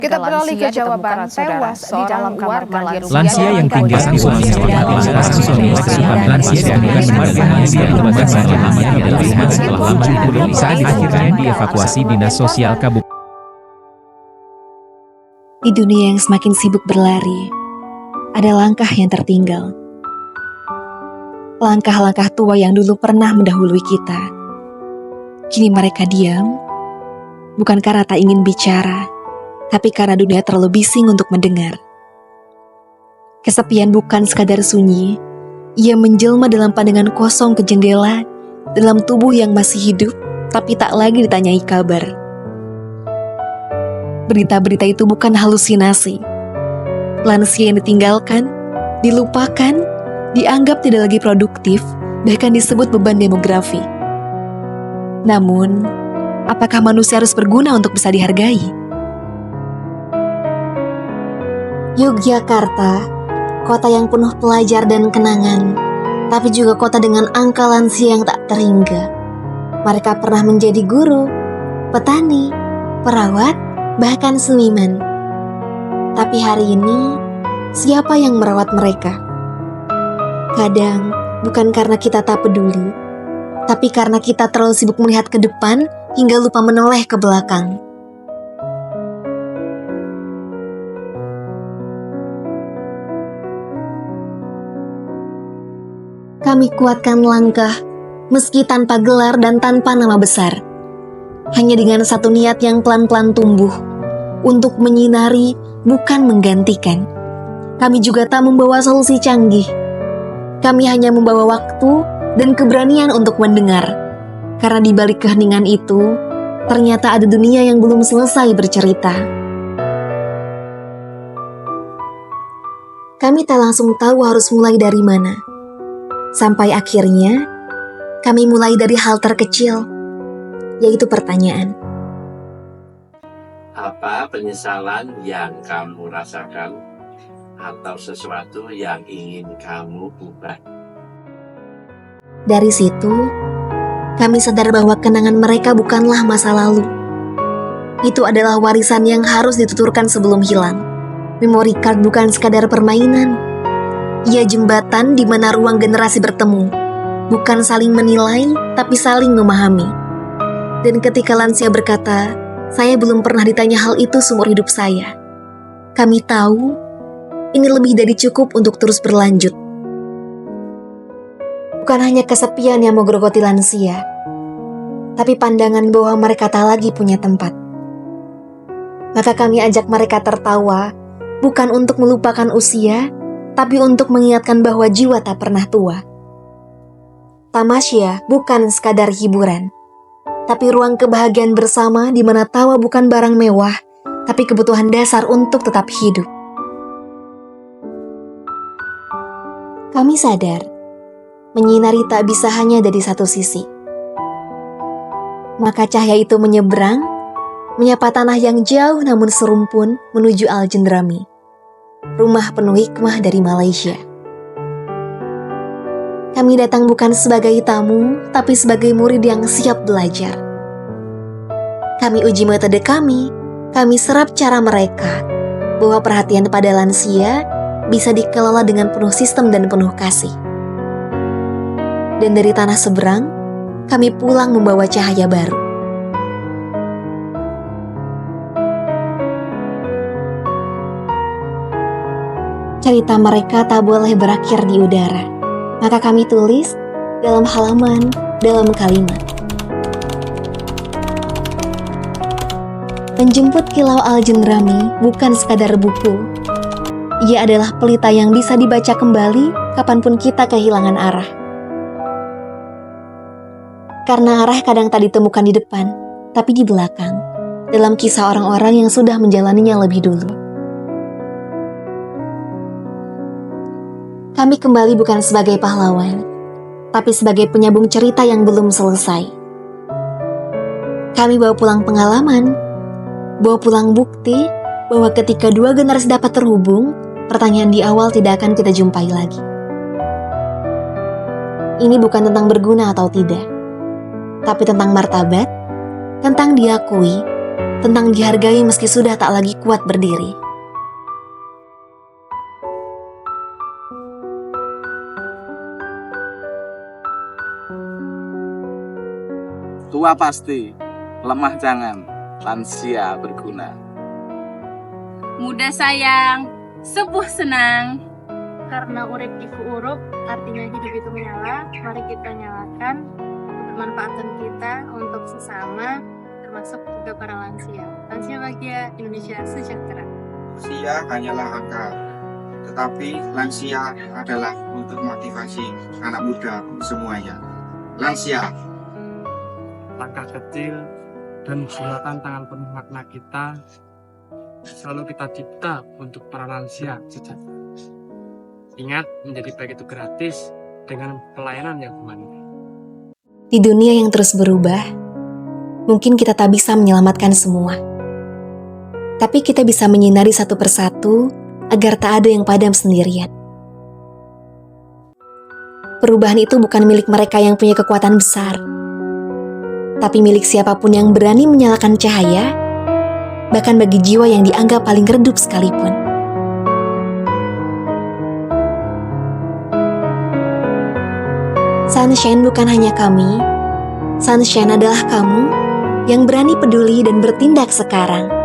Kita beralih ke Jawa Barat, tewas di dalam kamar mandi rumah. Lansia yang tinggal di isolasi lansia dengan warga lansia di lembaga selama 3 bulan setelah lama saat akhirnya dievakuasi Dinas Sosial Kabupaten. Di dunia yang semakin sibuk berlari, ada langkah yang tertinggal. Langkah-langkah tua yang dulu pernah mendahului kita. Kini mereka diam, bukan karena tak ingin bicara, tapi karena dunia terlalu bising untuk mendengar. Kesepian bukan sekadar sunyi, ia menjelma dalam pandangan kosong ke jendela, dalam tubuh yang masih hidup, tapi tak lagi ditanyai kabar. Berita-berita itu bukan halusinasi. Lansia yang ditinggalkan, dilupakan, dianggap tidak lagi produktif, bahkan disebut beban demografi. Namun, apakah manusia harus berguna untuk bisa dihargai? Yogyakarta, kota yang penuh pelajar dan kenangan, tapi juga kota dengan angka lansia yang tak terhingga. Mereka pernah menjadi guru, petani, perawat, bahkan seniman. Tapi hari ini, siapa yang merawat mereka? Kadang, bukan karena kita tak peduli, tapi karena kita terlalu sibuk melihat ke depan hingga lupa menoleh ke belakang. Kami kuatkan langkah, meski tanpa gelar dan tanpa nama besar. Hanya dengan satu niat yang pelan-pelan tumbuh, untuk menyinari, bukan menggantikan. Kami juga tak membawa solusi canggih. Kami hanya membawa waktu dan keberanian untuk mendengar. Karena di balik keheningan itu, ternyata ada dunia yang belum selesai bercerita. Kami tak langsung tahu harus mulai dari mana. Sampai akhirnya, kami mulai dari hal terkecil, yaitu pertanyaan. Apa penyesalan yang kamu rasakan atau sesuatu yang ingin kamu ubah? Dari situ, kami sadar bahwa kenangan mereka bukanlah masa lalu. Itu adalah warisan yang harus dituturkan sebelum hilang. Memory card bukan sekadar permainan. Ia jembatan di mana ruang generasi bertemu, bukan saling menilai, tapi saling memahami. Dan ketika lansia berkata, saya belum pernah ditanya hal itu seumur hidup saya. Kami tahu, ini lebih dari cukup untuk terus berlanjut. Bukan hanya kesepian yang menggerogoti lansia, tapi pandangan bahwa mereka tak lagi punya tempat. Maka kami ajak mereka tertawa, bukan untuk melupakan usia, tapi untuk mengingatkan bahwa jiwa tak pernah tua. Tamasya bukan sekadar hiburan, tapi ruang kebahagiaan bersama di mana tawa bukan barang mewah, tapi kebutuhan dasar untuk tetap hidup. Kami sadar, menyinari tak bisa hanya dari satu sisi. Maka cahaya itu menyeberang, menyapa tanah yang jauh namun serumpun menuju Al-Jendrami, rumah penuh hikmah dari Malaysia. Kami datang bukan sebagai tamu, tapi sebagai murid yang siap belajar. Kami uji metode kami serap cara mereka, bahwa perhatian pada lansia bisa dikelola dengan penuh sistem dan penuh kasih. Dan dari tanah seberang, kami pulang membawa cahaya baru. Cerita mereka tak boleh berakhir di udara, maka kami tulis dalam halaman, dalam kalimat. Menjemput Kilau Al-Jendrami bukan sekadar buku. Ia adalah pelita yang bisa dibaca kembali kapanpun kita kehilangan arah. Karena arah kadang tak ditemukan di depan, tapi di belakang, dalam kisah orang-orang yang sudah menjalaninya lebih dulu. Kami kembali bukan sebagai pahlawan, tapi sebagai penyambung cerita yang belum selesai. Kami bawa pulang pengalaman, bawa pulang bukti bahwa ketika dua generasi dapat terhubung, pertanyaan di awal tidak akan kita jumpai lagi. Ini bukan tentang berguna atau tidak, tapi tentang martabat, tentang diakui, tentang dihargai meski sudah tak lagi kuat berdiri. Tua pasti, lemah jangan, lansia berguna. Muda sayang, sepuh senang. Karena urip iku urup, artinya hidup itu menyala. Mari kita nyalakan kebermanfaatan kita untuk sesama, termasuk juga para lansia. Lansia bahagia, Indonesia sejahtera. Usia hanyalah angka, tetapi lansia adalah untuk motivasi anak muda semuanya. Lansia. Langkah kecil dan bulatan tangan penuh makna kita selalu kita cipta untuk para lansia sejahtera. Ingat, menjadi baik itu gratis dengan pelayanan yang humanis. Di dunia yang terus berubah, mungkin kita tak bisa menyelamatkan semua. Tapi kita bisa menyinari satu persatu agar tak ada yang padam sendirian. Perubahan itu bukan milik mereka yang punya kekuatan besar, tapi milik siapapun yang berani menyalakan cahaya, bahkan bagi jiwa yang dianggap paling redup sekalipun. Sunshine bukan hanya kami, Sunshine adalah kamu yang berani peduli dan bertindak sekarang.